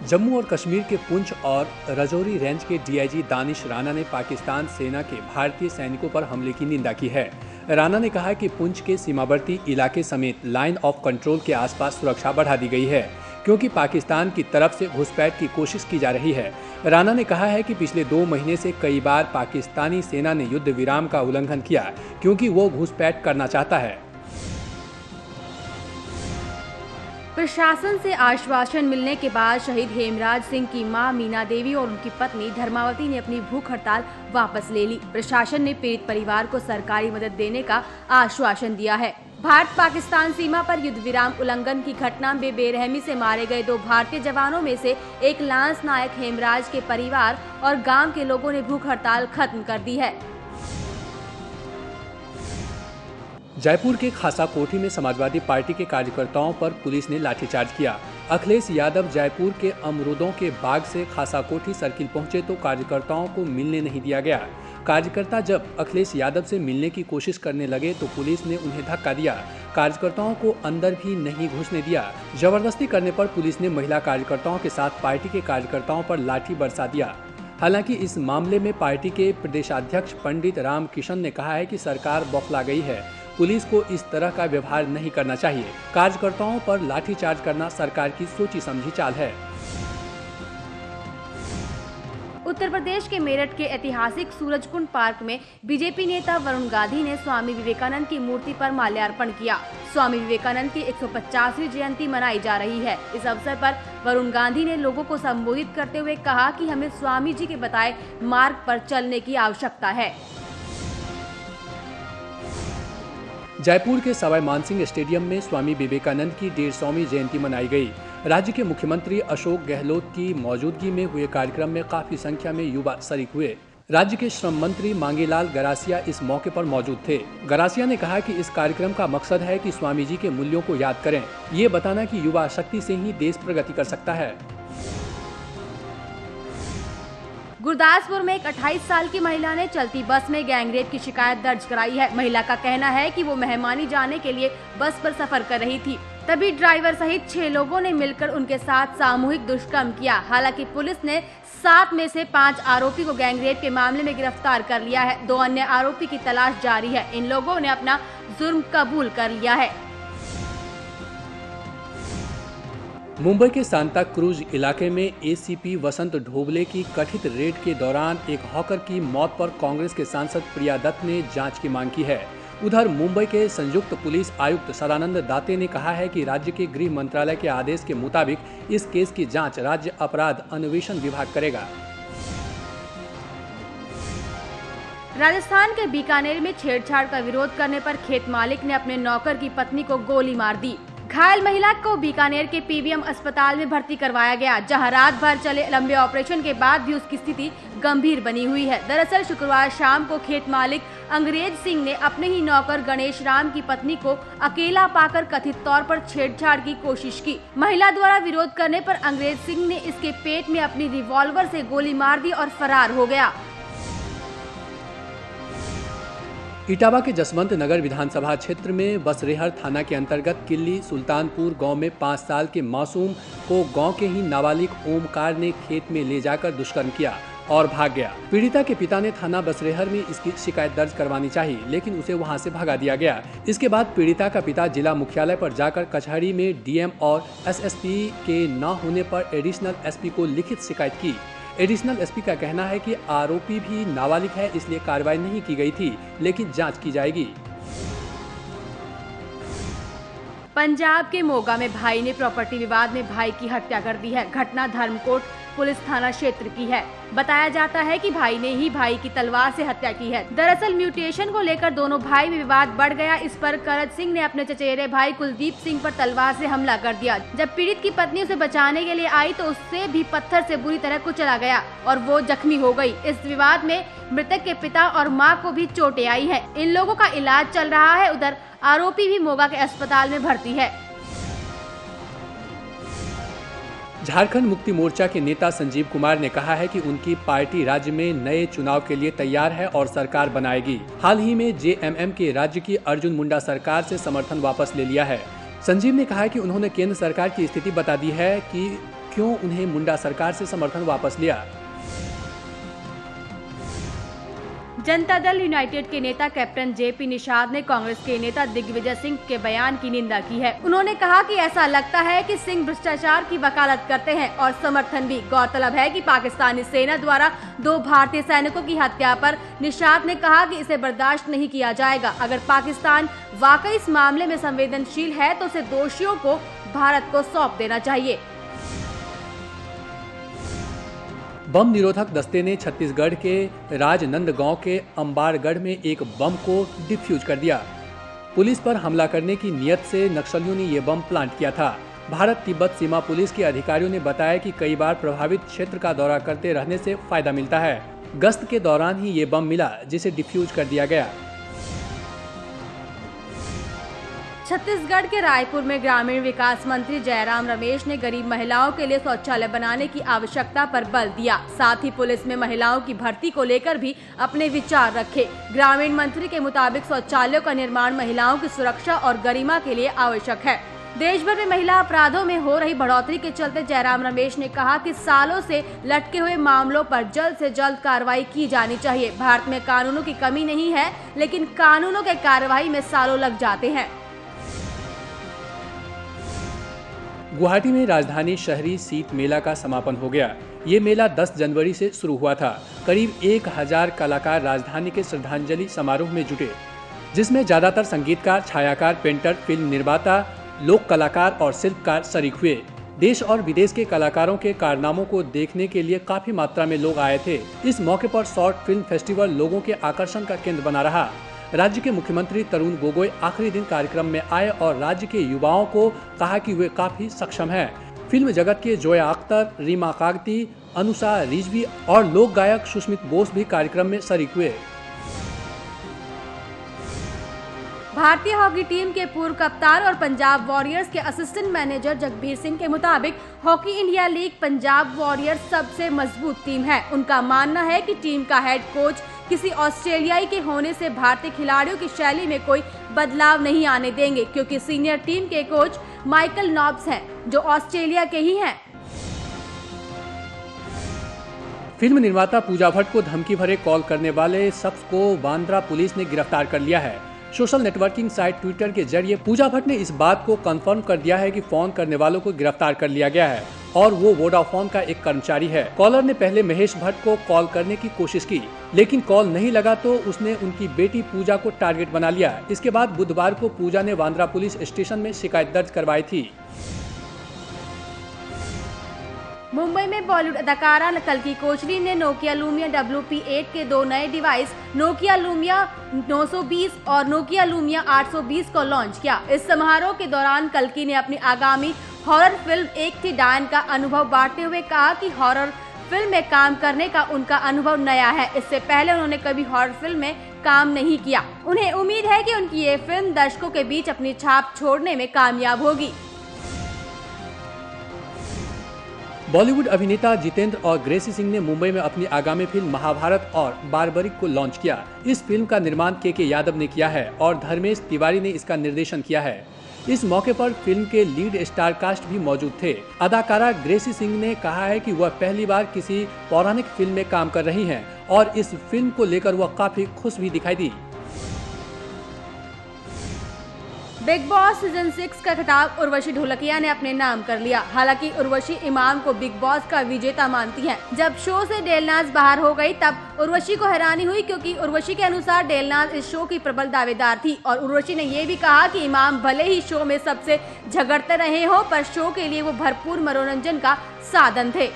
जम्मू और कश्मीर के पुंछ और राजौरी रेंज के डीआईजी दानिश राणा ने पाकिस्तान सेना के भारतीय सैनिकों पर हमले की निंदा की है। राणा ने कहा कि पुंछ के सीमावर्ती इलाके समेत लाइन ऑफ कंट्रोल के आसपास सुरक्षा बढ़ा दी गई है, क्योंकि पाकिस्तान की तरफ से घुसपैठ की कोशिश की जा रही है। राणा ने कहा है कि पिछले 2 महीने से कई बार पाकिस्तानी सेना ने युद्ध विराम का उल्लंघन किया, क्योंकि वो घुसपैठ करना चाहता है। प्रशासन से आश्वासन मिलने के बाद शहीद हेमराज सिंह की मां मीना देवी और उनकी पत्नी धर्मावती ने अपनी भूख हड़ताल वापस ले ली। प्रशासन ने पीड़ित परिवार को सरकारी मदद देने का आश्वासन दिया है। भारत पाकिस्तान सीमा पर युद्ध विराम उल्लंघन की घटना में बेरहमी से मारे गए 2 भारतीय जवानों में से एक लांस नायक हेमराज के परिवार और गांव के लोगों ने भूख हड़ताल खत्म कर दी है। जयपुर के खासाकोठी में समाजवादी पार्टी के कार्यकर्ताओं पर पुलिस ने लाठीचार्ज किया। अखिलेश यादव जयपुर के अमरूदों के बाग से खासाकोठी सर्किल पहुंचे तो कार्यकर्ताओं को मिलने नहीं दिया गया। कार्यकर्ता जब अखिलेश यादव से मिलने की कोशिश करने लगे तो पुलिस ने उन्हें धक्का दिया। कार्यकर्ताओं को अंदर भी नहीं घुसने दिया। जबरदस्ती करने पर पुलिस ने महिला कार्यकर्ताओं के साथ पार्टी के कार्यकर्ताओं पर लाठी बरसा दिया। हालांकि इस मामले में पार्टी के प्रदेशाध्यक्ष पंडित राम किशन ने कहा है कि सरकार बौखला गई है, पुलिस को इस तरह का व्यवहार नहीं करना चाहिए। कार्यकर्ताओं पर लाठीचार्ज करना सरकार की सोची समझी चाल है। उत्तर प्रदेश के मेरठ के ऐतिहासिक सूरजकुंड पार्क में बीजेपी नेता वरुण गांधी ने स्वामी विवेकानंद की मूर्ति पर माल्यार्पण किया। स्वामी विवेकानंद की 150वीं जयंती मनाई जा रही है। इस अवसर पर वरुण गांधी ने लोगों को संबोधित करते हुए कहा कि हमें स्वामी जी के बताए मार्ग पर चलने की आवश्यकता है। जयपुर के सवाई मानसिंह स्टेडियम में स्वामी विवेकानंद की 150वीं जयंती मनाई गई। राज्य के मुख्यमंत्री अशोक गहलोत की मौजूदगी में हुए कार्यक्रम में काफी संख्या में युवा शरीक हुए। राज्य के श्रम मंत्री मांगेलाल गरासिया इस मौके पर मौजूद थे। गरासिया ने कहा कि इस कार्यक्रम का मकसद है कि स्वामी जी के मूल्यों को याद करें, ये बताना कि युवा शक्ति से ही देश प्रगति कर सकता है। गुरदासपुर में एक 28 साल की महिला ने चलती बस में गैंगरेप की शिकायत दर्ज कराई है। महिला का कहना है कि वो मेहमानी जाने के लिए बस पर सफर कर रही थी, तभी ड्राइवर सहित 6 लोगों ने मिलकर उनके साथ सामूहिक दुष्कर्म किया। हालांकि पुलिस ने 7 में से 5 आरोपी को गैंगरेप के मामले में गिरफ्तार कर लिया है। 2 अन्य आरोपी की तलाश जारी है। इन लोगों ने अपना जुर्म कबूल कर लिया है। मुंबई के सांता क्रूज इलाके में एसीपी वसंत ढोबले की कथित रेड के दौरान एक हॉकर की मौत पर कांग्रेस के सांसद प्रिया दत्त ने जांच की मांग की है। उधर मुंबई के संयुक्त पुलिस आयुक्त सदानंद दाते ने कहा है कि राज्य के गृह मंत्रालय के आदेश के मुताबिक इस केस की जांच राज्य अपराध अन्वेषण विभाग करेगा। राजस्थान के बीकानेर में छेड़छाड़ का विरोध करने पर खेत मालिक ने अपने नौकर की पत्नी को गोली मार दी। घायल महिला को बीकानेर के पीबीएम अस्पताल में भर्ती करवाया गया, जहां रात भर चले लंबे ऑपरेशन के बाद भी उसकी स्थिति गंभीर बनी हुई है। दरअसल शुक्रवार शाम को खेत मालिक अंग्रेज सिंह ने अपने ही नौकर गणेश राम की पत्नी को अकेला पाकर कथित तौर पर छेड़छाड़ की कोशिश की। महिला द्वारा विरोध करने पर अंग्रेज सिंह ने इसके पेट में अपनी रिवॉल्वर से गोली मार दी और फरार हो गया। इटावा के जसवंत नगर विधानसभा क्षेत्र में बसरेहर थाना के अंतर्गत किल्ली सुल्तानपुर गांव में 5 साल के मासूम को गांव के ही नाबालिग ओमकार ने खेत में ले जाकर दुष्कर्म किया और भाग गया। पीड़िता के पिता ने थाना बसरेहर में इसकी शिकायत दर्ज करवानी चाहिए, लेकिन उसे वहां से भगा दिया गया। इसके बाद पीड़िता का पिता जिला मुख्यालय पर जाकर कचहरी में डीएम और एसएसपी के न होने पर एडिशनल एसपी को लिखित शिकायत की। एडिशनल एसपी का कहना है कि आरोपी भी नाबालिग है, इसलिए कार्रवाई नहीं की गई थी, लेकिन जांच की जाएगी। पंजाब के मोगा में भाई ने प्रॉपर्टी विवाद में भाई की हत्या कर दी है। घटना धर्मकोट पुलिस थाना क्षेत्र की है। बताया जाता है कि भाई ने ही भाई की तलवार से हत्या की है। दरअसल म्यूटेशन को लेकर दोनों भाई में विवाद बढ़ गया। इस पर करत सिंह ने अपने चचेरे भाई कुलदीप सिंह पर तलवार से हमला कर दिया। जब पीड़ित की पत्नी उसे बचाने के लिए आई तो उससे भी पत्थर से बुरी तरह कुचला गया और वो जख्मी हो गई। इस विवाद में मृतक के पिता और मां को भी चोटें आई है। इन लोगों का इलाज चल रहा है। उधर आरोपी भी मोगा के अस्पताल में भर्ती है। झारखंड मुक्ति मोर्चा के नेता संजीव कुमार ने कहा है कि उनकी पार्टी राज्य में नए चुनाव के लिए तैयार है और सरकार बनाएगी। हाल ही में जेएमएम के राज्य की अर्जुन मुंडा सरकार से समर्थन वापस ले लिया है। संजीव ने कहा कि उन्होंने केंद्र सरकार की स्थिति बता दी है कि क्यों उन्हें मुंडा सरकार से समर्थन वापस लिया। जनता दल यूनाइटेड के नेता कैप्टन जेपी निषाद ने कांग्रेस के नेता दिग्विजय सिंह के बयान की निंदा की है। उन्होंने कहा कि ऐसा लगता है कि सिंह भ्रष्टाचार की वकालत करते हैं और समर्थन भी। गौरतलब है कि पाकिस्तानी सेना द्वारा 2 भारतीय सैनिकों की हत्या पर निषाद ने कहा कि इसे बर्दाश्त नहीं किया जाएगा। अगर पाकिस्तान वाकई इस मामले में संवेदनशील है तो उसे दोषियों को भारत को सौंप देना चाहिए। बम निरोधक दस्ते ने छत्तीसगढ़ के राजनंदगांव के अंबाड़गढ़ में एक बम को डिफ्यूज कर दिया। पुलिस पर हमला करने की नियत से नक्सलियों ने ये बम प्लांट किया था। भारत तिब्बत सीमा पुलिस के अधिकारियों ने बताया कि कई बार प्रभावित क्षेत्र का दौरा करते रहने से फायदा मिलता है। गश्त के दौरान ही ये बम मिला, जिसे डिफ्यूज कर दिया गया। छत्तीसगढ़ के रायपुर में ग्रामीण विकास मंत्री जयराम रमेश ने गरीब महिलाओं के लिए शौचालय बनाने की आवश्यकता पर बल दिया। साथ ही पुलिस में महिलाओं की भर्ती को लेकर भी अपने विचार रखे। ग्रामीण मंत्री के मुताबिक शौचालयों का निर्माण महिलाओं की सुरक्षा और गरिमा के लिए आवश्यक है। देश भर में महिला अपराधों में हो रही बढ़ोतरी के चलते जयराम रमेश ने कहा कि सालों से लटके हुए मामलों पर जल्द से जल्द कार्रवाई की जानी चाहिए। भारत में कानूनों की कमी नहीं है, लेकिन कानूनों के कार्रवाई में सालों लग जाते हैं। गुवाहाटी में राजधानी शहरी शीत मेला का समापन हो गया। ये मेला 10 जनवरी से शुरू हुआ था। करीब 1000 कलाकार राजधानी के श्रद्धांजलि समारोह में जुटे, जिसमें ज्यादातर संगीतकार, छायाकार, पेंटर, फिल्म निर्माता, लोक कलाकार और शिल्पकार शरीक हुए। देश और विदेश के कलाकारों के कारनामों को देखने के लिए काफी मात्रा में लोग आए थे। इस मौके पर शॉर्ट फिल्म फेस्टिवल लोगों के आकर्षण का केंद्र बना रहा। राज्य के मुख्यमंत्री तरुण गोगोई आखिरी दिन कार्यक्रम में आए और राज्य के युवाओं को कहा कि वे काफी सक्षम हैं। फिल्म जगत के जोया अख्तर, रीमा कागती, अनुषा रिजवी और लोक गायक सुष्मित बोस भी कार्यक्रम में शरीक हुए। भारतीय हॉकी टीम के पूर्व कप्तान और पंजाब वॉरियर्स के असिस्टेंट मैनेजर जगबीर सिंह के मुताबिक hockey India league Punjab warriors सबसे मजबूत टीम है। उनका मानना है कि टीम का हेड कोच किसी ऑस्ट्रेलियाई के होने से भारतीय खिलाड़ियों की शैली में कोई बदलाव नहीं आने देंगे, क्योंकि सीनियर टीम के कोच माइकल नॉब्स हैं, जो ऑस्ट्रेलिया के ही हैं। फिल्म निर्माता पूजा भट्ट को धमकी भरे कॉल करने वाले शख्स को बांद्रा पुलिस ने गिरफ्तार कर लिया है। सोशल नेटवर्किंग साइट ट्विटर के जरिए पूजा भट्ट ने इस बात को कंफर्म कर दिया है कि फोन करने वालों को गिरफ्तार कर लिया गया है और वो वोडाफोन का एक कर्मचारी है। कॉलर ने पहले महेश भट्ट को कॉल करने की कोशिश की, लेकिन कॉल नहीं लगा तो उसने उनकी बेटी पूजा को टारगेट बना लिया। इसके बाद बुधवार को पूजा ने बांद्रा पुलिस स्टेशन में शिकायत दर्ज करवाई थी। मुंबई में बॉलीवुड अदाकारा कल्की कोचलिन ने नोकिया लूमिया WP8 के 2 नए डिवाइस नोकिया लूमिया 920 और नोकिया लूमिया 820 को लॉन्च किया। इस समारोह के दौरान कल्की ने अपनी आगामी हॉरर फिल्म एक थी डायन का अनुभव बांटते हुए कहा कि हॉरर फिल्म में काम करने का उनका अनुभव नया है। इससे पहले उन्होंने कभी हॉरर फिल्म में काम नहीं किया। उन्हें उम्मीद है कि उनकी ये फिल्म दर्शकों के बीच अपनी छाप छोड़ने में कामयाब होगी। बॉलीवुड अभिनेता जितेंद्र और ग्रेसी सिंह ने मुंबई में अपनी आगामी फिल्म महाभारत और बारबरिक को लॉन्च किया। इस फिल्म का निर्माण के यादव ने किया है और धर्मेश तिवारी ने इसका निर्देशन किया है। इस मौके पर फिल्म के लीड स्टार कास्ट भी मौजूद थे। अदाकारा ग्रेसी सिंह ने कहा है कि वह पहली बार किसी पौराणिक फिल्म में काम कर रही हैं और इस फिल्म को लेकर वह काफी खुश भी दिखाई दी। बिग बॉस सीजन 6 का खिताब उर्वशी ढोलकिया ने अपने नाम कर लिया। हालांकि उर्वशी इमाम को बिग बॉस का विजेता मानती हैं। जब शो से डेलनाज बाहर हो गई तब उर्वशी को हैरानी हुई, क्योंकि उर्वशी के अनुसार डेलनाज इस शो की प्रबल दावेदार थी और उर्वशी ने ये भी कहा कि इमाम भले ही शो में सबसे झगड़ते रहे हो, पर शो के लिए वो भरपूर मनोरंजन का साधन थे।